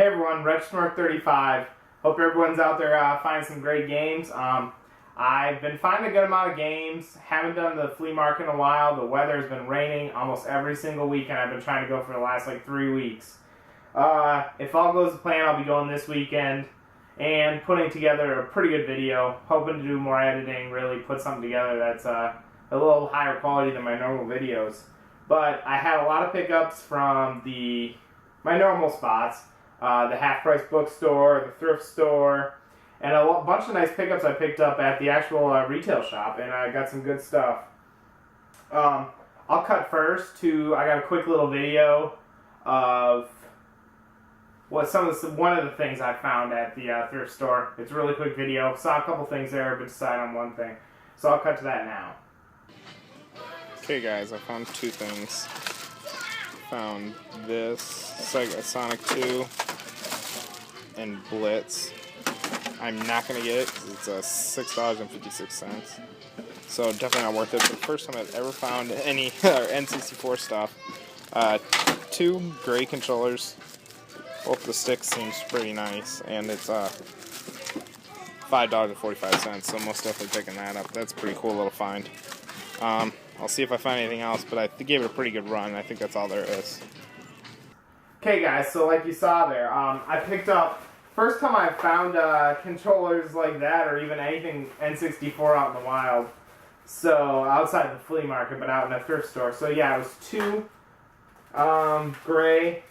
Hey everyone, RedSmirk35. Hope everyone's out there finding some great games. I've been finding a good amount of games. Haven't done the flea market in a while. The weather has been raining almost every single weekend. I've been trying to go for the last 3 weeks. If all goes to plan, I'll be going this weekend and putting together a pretty good video. Hoping to do more editing, really put something together that's a little higher quality than my normal videos. But I had a lot of pickups from my normal spots. The half-price bookstore, the thrift store, and a bunch of nice pickups I picked up at the actual retail shop, and I got some good stuff. I'll cut first to, I got a quick little video of one of the things I found at the thrift store. It's a really quick video. Saw a couple things there, but decided on one thing. So I'll cut to that now. Okay guys, I found two things. Found this Sonic 2 and Blitz. I'm not going to get it because it's $6.56. So definitely not worth it. But the first time I've ever found any N64 stuff. Two gray controllers. Both the sticks seems pretty nice. And it's $5.45. So most definitely picking that up. That's a pretty cool little find. I'll see if I find anything else, but I gave it a pretty good run. I think that's all there is. Okay guys, so like you saw there, I picked up, first time I found controllers like that, or even anything N64 out in the wild. So, outside the flea market, but out in a thrift store. So yeah, it was two gray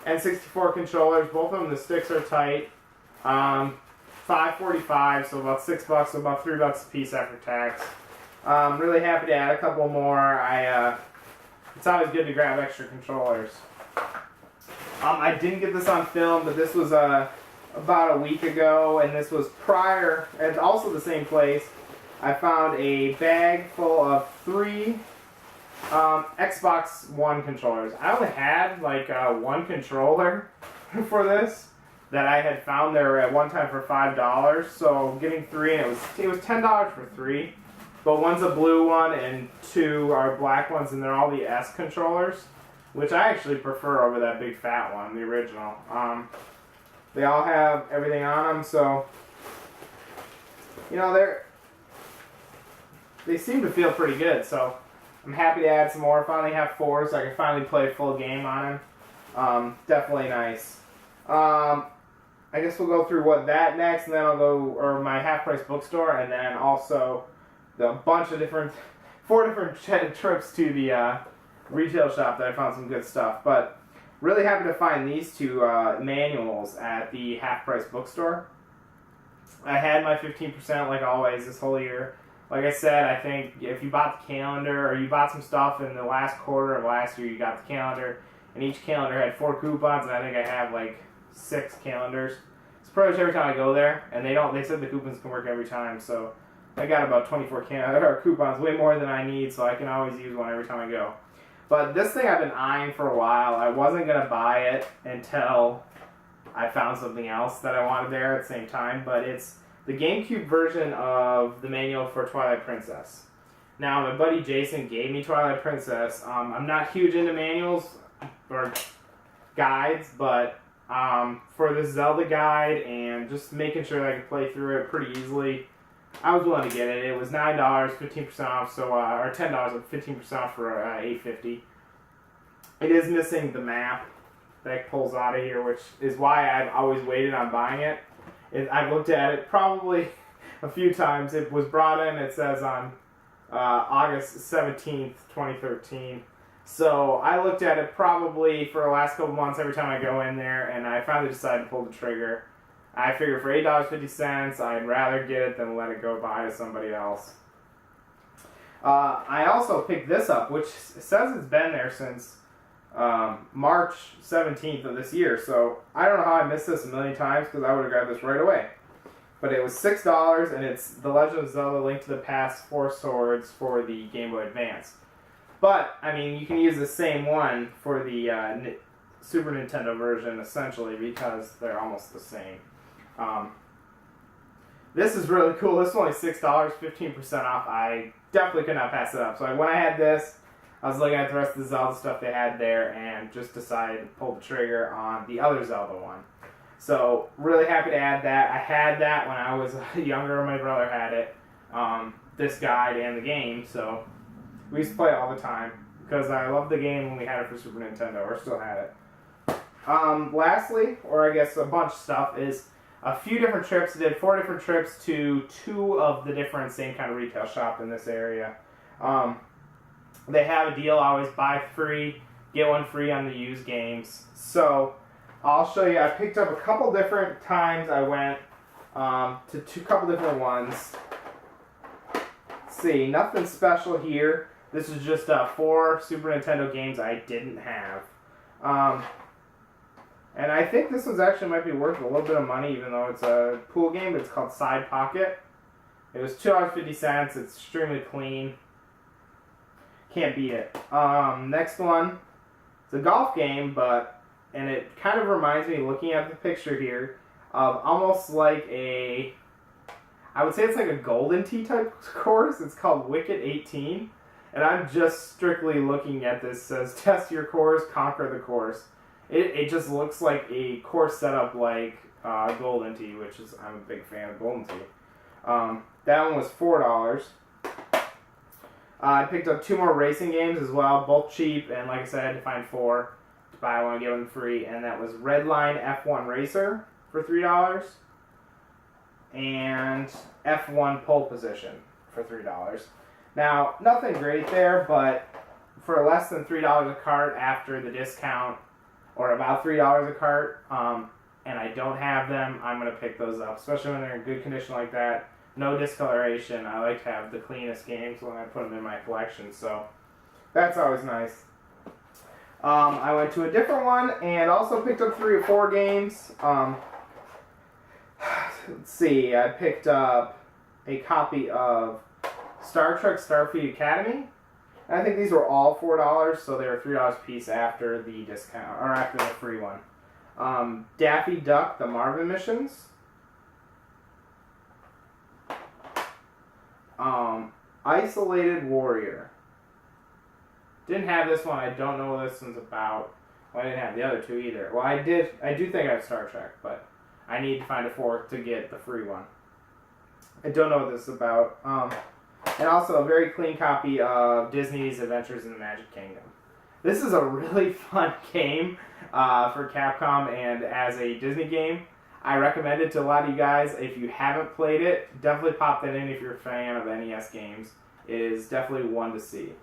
N64 controllers. Both of them, the sticks are tight. $5.45, so about $6, so about $3 a piece after tax. Really happy to add a couple more. It's always good to grab extra controllers. I didn't get this on film, but this was about a week ago, and this was prior, at also the same place. I found a bag full of 3 Xbox One controllers. I only had one controller for this that I had found there at one time for $5. So getting 3, and it was $10 for 3. But one's a blue one and 2 are black ones, and they're all the S controllers, which I actually prefer over that big fat one, the original. They all have everything on them, so you know they seem to feel pretty good. So I'm happy to add some more. Finally have 4, so I can finally play a full game on them. Definitely nice. I guess we'll go through that next, and then I'll go my half-price bookstore, and then also a bunch of 4 different trips to the retail shop that I found some good stuff. But really happy to find these 2 manuals at the half-price bookstore. I had my 15% like always this whole year. Like I said, I think if you bought the calendar, or you bought some stuff in the last quarter of last year, you got the calendar, and each calendar had 4 coupons, and I think I have 6 calendars. It's pretty much every time I go there, and they said the coupons can work every time, so I got about 24 coupons, way more than I need, so I can always use one every time I go. But this thing I've been eyeing for a while. I wasn't going to buy it until I found something else that I wanted there at the same time, but it's the GameCube version of the manual for Twilight Princess. Now, my buddy Jason gave me Twilight Princess. I'm not huge into manuals or guides, but for this Zelda guide and just making sure that I could play through it pretty easily, I was willing to get it. It was $9, 15% off, so or $10, 15% off for $8.50. It is missing the map that pulls out of here, which is why I've always waited on buying it. I've looked at it probably a few times. It was brought in, it says on August 17th, 2013. So I looked at it probably for the last couple months every time I go in there, and I finally decided to pull the trigger. I figured for $8.50, I'd rather get it than let it go by to somebody else. I also picked this up, which says it's been there since March 17th of this year. So I don't know how I missed this a million times, because I would have grabbed this right away. But it was $6, and it's The Legend of Zelda: Link to the Past 4 Swords for the Game Boy Advance. But, I mean, you can use the same one for the Super Nintendo version, essentially, because they're almost the same. This is really cool. This is only $6, 15% off. I definitely could not pass it up. So when I had this, I was looking at the rest of the Zelda stuff they had there and just decided to pull the trigger on the other Zelda one. So, really happy to add that. I had that when I was younger. My brother had it. This guide and the game, so we used to play it all the time because I loved the game when we had it for Super Nintendo, or still had it. Lastly, or I guess a bunch of stuff, is a few different trips. I did 4 different trips to 2 of the different same kind of retail shop in this area. They have a deal, always buy 3, get 1 free on the used games. So, I'll show you. I picked up a couple different times. I went to 2 couple different ones. Let's see, nothing special here. This is just 4 Super Nintendo games I didn't have. And I think this one's actually might be worth a little bit of money, even though it's a pool game. But it's called Side Pocket. It was $2.50. It's extremely clean. Can't beat it. Next one. It's a golf game, and it kind of reminds me, looking at the picture here, of almost like I would say it's like a Golden Tee type course. It's called Wicket 18. And I'm just strictly looking at this. It says, test your course, conquer the course. It just looks like a course setup like Golden Tee, which is, I'm a big fan of Golden Tee. That one was $4. I picked up 2 more racing games as well, both cheap, and like I said, I had to find 4 to buy one, get one free, and that was Redline F1 Racer for $3, and F1 Pole Position for $3. Now, nothing great there, but for less than $3 a cart after the discount, or about $3 a cart, and I don't have them, I'm going to pick those up, especially when they're in good condition like that. No discoloration. I like to have the cleanest games when I put them in my collection, so that's always nice. I went to a different one and also picked up 3 or 4 games. Let's see, I picked up a copy of Star Trek Starfleet Academy. And I think these were all $4, so they were $3 a piece after the discount, or after the free one. Daffy Duck, The Marvin Missions. Isolated Warrior. Didn't have this one. I don't know what this one's about. Well, I didn't have the other 2 either. Well, I do think I have Star Trek, but I need to find a 4th to get the free one. I don't know what this is about. And also a very clean copy of Disney's Adventures in the Magic Kingdom. This is a really fun game for Capcom, and as a Disney game, I recommend it to a lot of you guys. If you haven't played it, definitely pop that in if you're a fan of NES games. It is definitely one to see.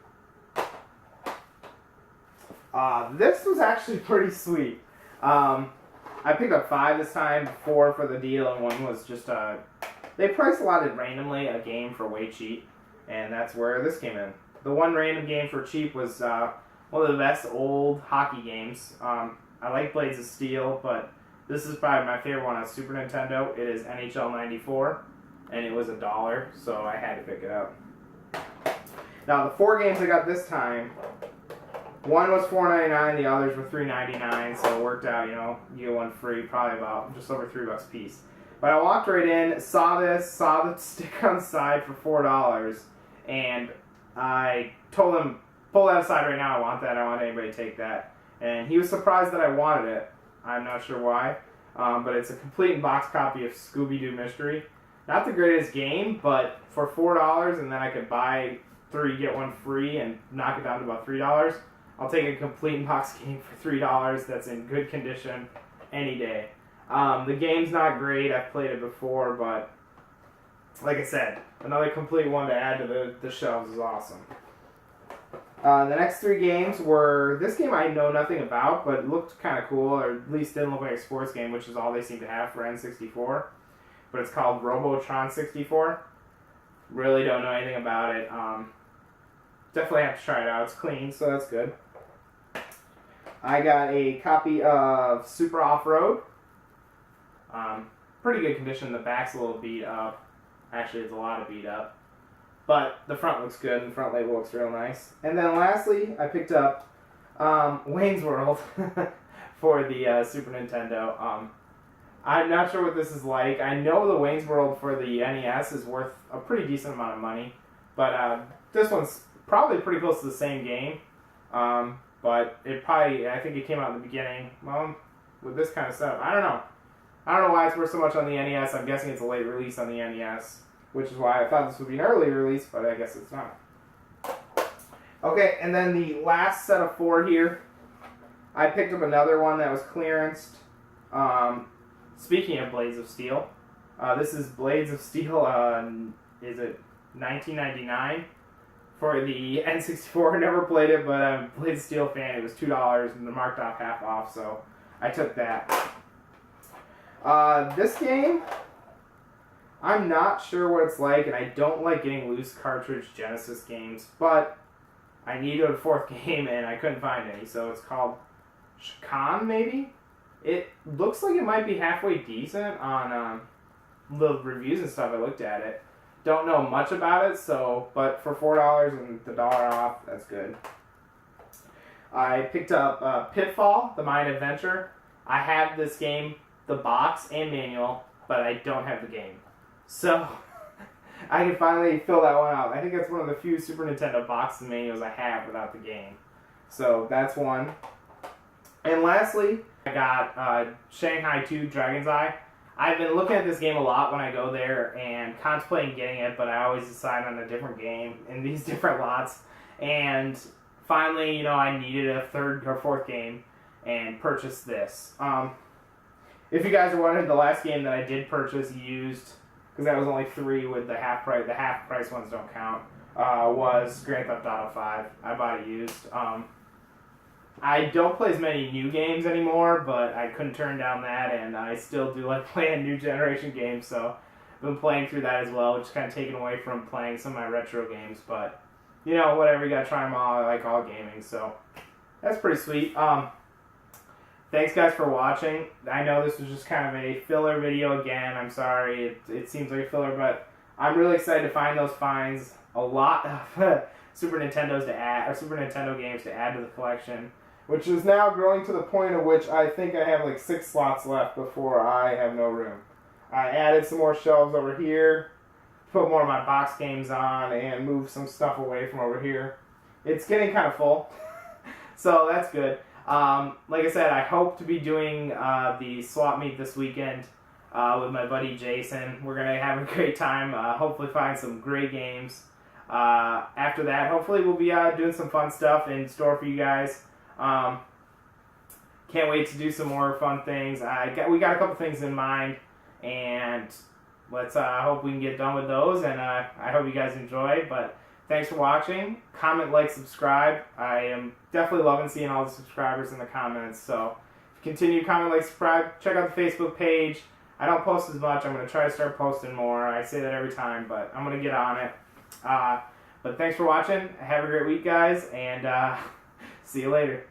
This was actually pretty sweet. I picked up 5 this time, 4 for the deal, and 1 was just they price allotted randomly a game for way cheap, and that's where this came in. The one random game for cheap was one of the best old hockey games. I like Blades of Steel, but this is probably my favorite one on Super Nintendo. It is NHL 94, and it was $1, so I had to pick it up. Now, the 4 games I got this time, one was $4.99, the others were $3.99, so it worked out, you get one free, probably about just over $3 a piece. But I walked right in, saw the sticker on the side for $4, and I told him, pull that aside right now, I want that, I don't want anybody to take that. And he was surprised that I wanted it. I'm not sure why, but it's a complete in-box copy of Scooby-Doo Mystery. Not the greatest game, but for $4, and then I could buy 3, get 1 free, and knock it down to about $3, I'll take a complete in-box game for $3 that's in good condition any day. The game's not great, I've played it before, but like I said, another complete one to add to the shelves is awesome. The next 3 games were, this game I know nothing about, but it looked kind of cool, or at least didn't look like a sports game, which is all they seem to have for N64. But it's called Robotron 64. Really don't know anything about it. Definitely have to try it out. It's clean, so that's good. I got a copy of Super Off-Road. Pretty good condition. The back's a little beat up. Actually, it's a lot of beat up. But the front looks good, and the front label looks real nice. And then lastly, I picked up Wayne's World for the Super Nintendo. I'm not sure what this is like. I know the Wayne's World for the NES is worth a pretty decent amount of money. But this one's probably pretty close to the same game. But I think it came out in the beginning. Well, with this kind of stuff, I don't know. I don't know why it's worth so much on the NES. I'm guessing it's a late release on the NES, which is why I thought this would be an early release, but I guess it's not. Okay, and then the last set of 4 here, I picked up another one that was clearanced. Speaking of Blades of Steel, this is Blades of Steel, is it 1999? For the N64, never played it, but I'm a Blades of Steel fan. It was $2 and they're marked off half off, so I took that. This game, I'm not sure what it's like, and I don't like getting loose cartridge Genesis games, but I needed a 4th game and I couldn't find any, so it's called Shakan, maybe? It looks like it might be halfway decent on the reviews and stuff. I looked at it. Don't know much about it, but for $4 and the dollar off, that's good. I picked up Pitfall, The Mind Adventure. I have this game, the box and manual, but I don't have the game. So, I can finally fill that one out. I think that's one of the few Super Nintendo boxes and manuals I have without the game. So, that's one. And lastly, I got Shanghai 2 Dragon's Eye. I've been looking at this game a lot when I go there and contemplating getting it, but I always decide on a different game in these different lots. And finally, I needed a 3rd or 4th game and purchased this. If you guys are wondering, the last game that I did purchase used, because that was only 3 with the half price ones don't count, was Grand Theft Auto 5. I bought it used. I don't play as many new games anymore, but I couldn't turn down that, and I still do like playing new generation games, so I've been playing through that as well, which is kind of taken away from playing some of my retro games, but, whatever, you gotta try them all. I like all gaming, so that's pretty sweet. Thanks, guys, for watching. I know this was just kind of a filler video again. I'm sorry. It seems like a filler, but I'm really excited to find those finds. A lot of Super Nintendo games to add to the collection, which is now growing to the point at which I think I have like 6 slots left before I have no room. I added some more shelves over here, put more of my box games on, and moved some stuff away from over here. It's getting kind of full, so that's good. Like I said, I hope to be doing the swap meet this weekend with my buddy Jason. We're going to have a great time, hopefully find some great games. After that, hopefully we'll be doing some fun stuff in store for you guys. Can't wait to do some more fun things. We got a couple things in mind, and let's hope we can get done with those, and I hope you guys enjoy. But thanks for watching. Comment, like, subscribe. I am definitely loving seeing all the subscribers in the comments, so continue to comment, like, subscribe. Check out the Facebook page. I don't post as much. I'm going to try to start posting more. I say that every time, but I'm going to get on it. But thanks for watching. Have a great week, guys, and see you later.